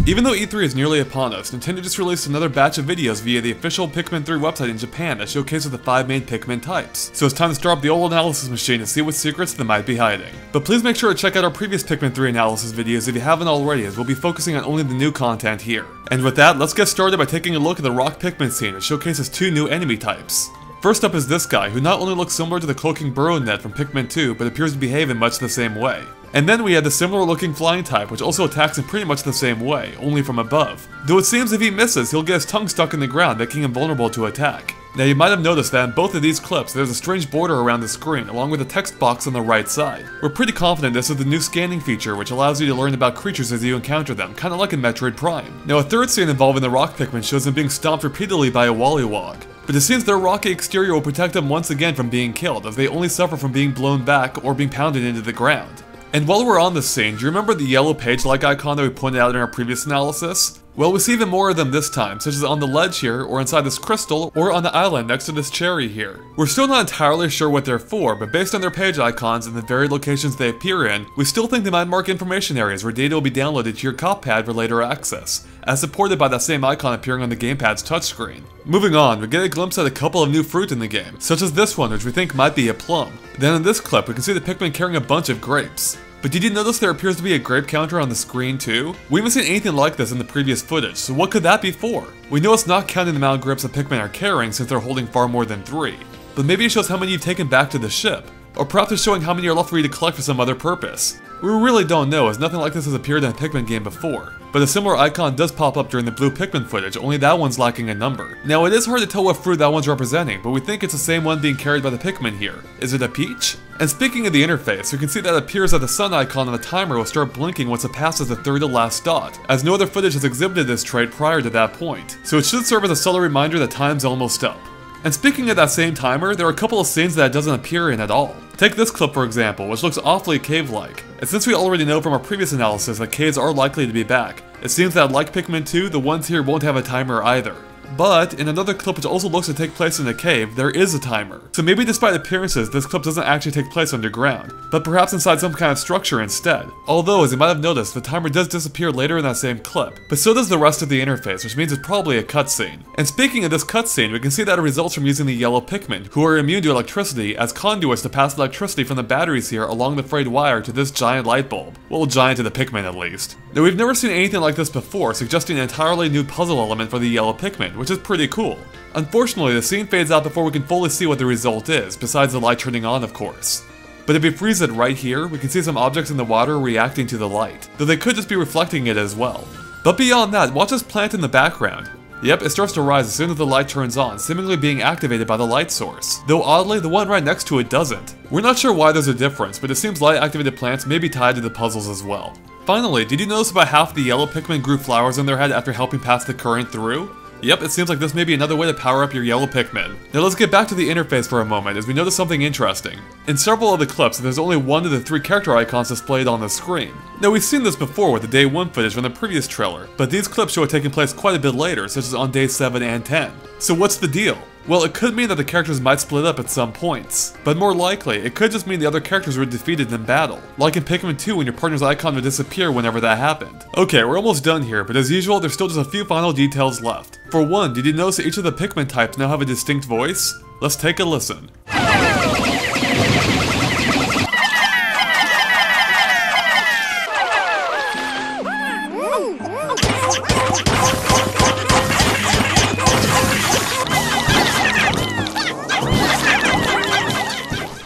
Even though E3 is nearly upon us, Nintendo just released another batch of videos via the official Pikmin 3 website in Japan that showcases the 5 main Pikmin types. So it's time to start up the old analysis machine to see what secrets they might be hiding. But please make sure to check out our previous Pikmin 3 analysis videos if you haven't already, as we'll be focusing on only the new content here. And with that, let's get started by taking a look at the rock Pikmin scene that showcases 2 new enemy types. First up is this guy, who not only looks similar to the cloaking burrow net from Pikmin 2, but appears to behave in much the same way. And then we had the similar looking flying type, which also attacks in pretty much the same way, only from above. Though it seems if he misses, he'll get his tongue stuck in the ground, making him vulnerable to attack. Now you might have noticed that in both of these clips, there's a strange border around the screen, along with a text box on the right side. We're pretty confident this is the new scanning feature, which allows you to learn about creatures as you encounter them, kinda like in Metroid Prime. Now a third scene involving the rock Pikmin shows them being stomped repeatedly by a Wollywog. But it seems their rocky exterior will protect them once again from being killed, as they only suffer from being blown back or being pounded into the ground. And while we're on this scene, do you remember the yellow page-like icon that we pointed out in our previous analysis? Well, we see even more of them this time, such as on the ledge here, or inside this crystal, or on the island next to this cherry here. We're still not entirely sure what they're for, but based on their page icons and the varied locations they appear in, we still think they might mark information areas where data will be downloaded to your cop pad for later access, as supported by that same icon appearing on the gamepad's touchscreen. Moving on, we get a glimpse at a couple of new fruit in the game, such as this one, which we think might be a plum. Then in this clip, we can see the Pikmin carrying a bunch of grapes. But did you notice there appears to be a grape counter on the screen too? We haven't seen anything like this in the previous footage, so what could that be for? We know it's not counting the amount of grapes that Pikmin are carrying since they're holding far more than 3. But maybe it shows how many you've taken back to the ship. Or perhaps it's showing how many are left for you to collect for some other purpose. We really don't know, as nothing like this has appeared in a Pikmin game before. But a similar icon does pop up during the blue Pikmin footage, only that one's lacking a number. Now it is hard to tell what fruit that one's representing, but we think it's the same one being carried by the Pikmin here. Is it a peach? And speaking of the interface, you can see that it appears that the sun icon on the timer will start blinking once it passes the third to last dot, as no other footage has exhibited this trait prior to that point. So it should serve as a subtle reminder that time's almost up. And speaking of that same timer, there are a couple of scenes that it doesn't appear in at all. Take this clip for example, which looks awfully cave-like. And since we already know from our previous analysis that caves are likely to be back, it seems that like Pikmin 2, the ones here won't have a timer either. But, in another clip which also looks to take place in a cave, there is a timer. So maybe despite appearances, this clip doesn't actually take place underground, but perhaps inside some kind of structure instead. Although, as you might have noticed, the timer does disappear later in that same clip, but so does the rest of the interface, which means it's probably a cutscene. And speaking of this cutscene, we can see that it results from using the yellow Pikmin, who are immune to electricity, as conduits to pass electricity from the batteries here along the frayed wire to this giant light bulb. Well, giant to the Pikmin at least. Now we've never seen anything like this before, suggesting an entirely new puzzle element for the yellow Pikmin, which is pretty cool. Unfortunately, the scene fades out before we can fully see what the result is, besides the light turning on of course. But if we freeze it right here, we can see some objects in the water reacting to the light, though they could just be reflecting it as well. But beyond that, watch this plant in the background. Yep, it starts to rise as soon as the light turns on, seemingly being activated by the light source. Though oddly, the one right next to it doesn't. We're not sure why there's a difference, but it seems light-activated plants may be tied to the puzzles as well. Finally, did you notice about half the yellow Pikmin grew flowers in their head after helping pass the current through? Yep, it seems like this may be another way to power up your yellow Pikmin. Now let's get back to the interface for a moment, as we notice something interesting. In several of the clips, there's only one of the 3 character icons displayed on the screen. Now we've seen this before with the day 1 footage from the previous trailer, but these clips show it taking place quite a bit later, such as on day 7 and 10. So what's the deal? Well, it could mean that the characters might split up at some points, but more likely, it could just mean the other characters were defeated in battle, like in Pikmin 2 when your partner's icon would disappear whenever that happened. Okay, we're almost done here, but as usual, there's still just a few final details left. For one, did you notice that each of the Pikmin types now have a distinct voice? Let's take a listen.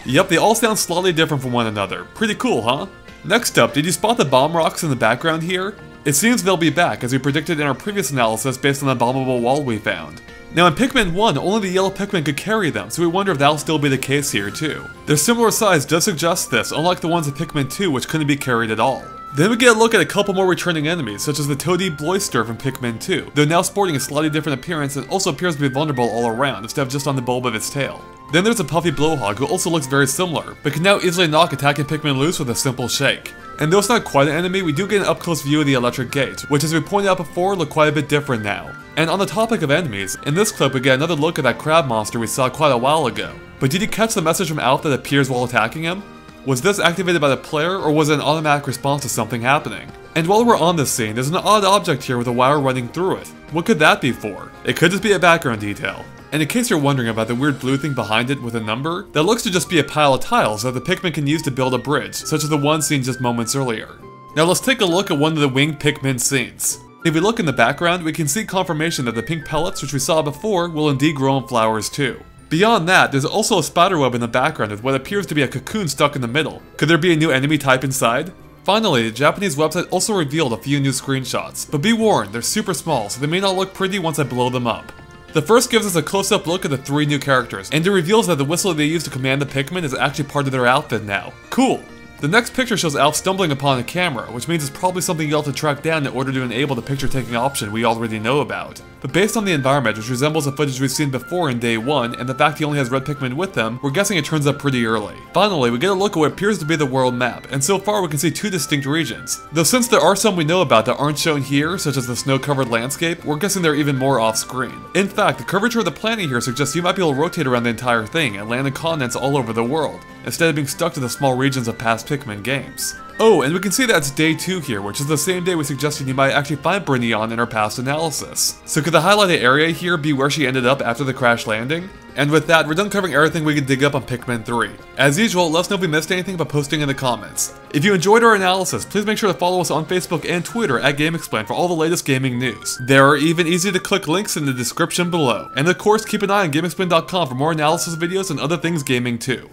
Yep, they all sound slightly different from one another. Pretty cool, huh? Next up, did you spot the bomb rocks in the background here? It seems they'll be back, as we predicted in our previous analysis based on the bombable wall we found. Now in Pikmin 1, only the yellow Pikmin could carry them, so we wonder if that'll still be the case here too. Their similar size does suggest this, unlike the ones in Pikmin 2 which couldn't be carried at all. Then we get a look at a couple more returning enemies, such as the Toady Bloister from Pikmin 2, though now sporting a slightly different appearance and also appears to be vulnerable all around, instead of just on the bulb of its tail. Then there's a Puffy Blowhog who also looks very similar, but can now easily knock attacking Pikmin loose with a simple shake. And though it's not quite an enemy, we do get an up-close view of the electric gate, which as we pointed out before, look quite a bit different now. And on the topic of enemies, in this clip we get another look at that crab monster we saw quite a while ago. But did you catch the message from Alf that appears while attacking him? Was this activated by the player, or was it an automatic response to something happening? And while we're on this scene, there's an odd object here with a wire running through it. What could that be for? It could just be a background detail. And in case you're wondering about the weird blue thing behind it with a number, that looks to just be a pile of tiles that the Pikmin can use to build a bridge, such as the one seen just moments earlier. Now let's take a look at one of the winged Pikmin scenes. If we look in the background, we can see confirmation that the pink pellets which we saw before will indeed grow in flowers too. Beyond that, there's also a spiderweb in the background with what appears to be a cocoon stuck in the middle. Could there be a new enemy type inside? Finally, the Japanese website also revealed a few new screenshots, but be warned, they're super small, so they may not look pretty once I blow them up. The first gives us a close-up look at the 3 new characters, and it reveals that the whistle they use to command the Pikmin is actually part of their outfit now. Cool! The next picture shows Alf stumbling upon a camera, which means it's probably something you'll have to track down in order to enable the picture taking option we already know about. But based on the environment, which resembles the footage we've seen before in day 1, and the fact he only has red Pikmin with him, we're guessing it turns up pretty early. Finally, we get a look at what appears to be the world map, and so far we can see 2 distinct regions. Though since there are some we know about that aren't shown here, such as the snow-covered landscape, we're guessing they're even more off-screen. In fact, the curvature of the planet here suggests you might be able to rotate around the entire thing and land in continents all over the world, instead of being stuck to the small regions of past Pikmin games. Oh, and we can see that it's day 2 here, which is the same day we suggested you might actually find Brynn in our past analysis. So could the highlighted area here be where she ended up after the crash landing? And with that, we're done covering everything we can dig up on Pikmin 3. As usual, let us know if we missed anything by posting in the comments. If you enjoyed our analysis, please make sure to follow us on Facebook and Twitter at GameXplain for all the latest gaming news. There are even easy to click links in the description below. And of course, keep an eye on GameXplain.com for more analysis videos and other things gaming too.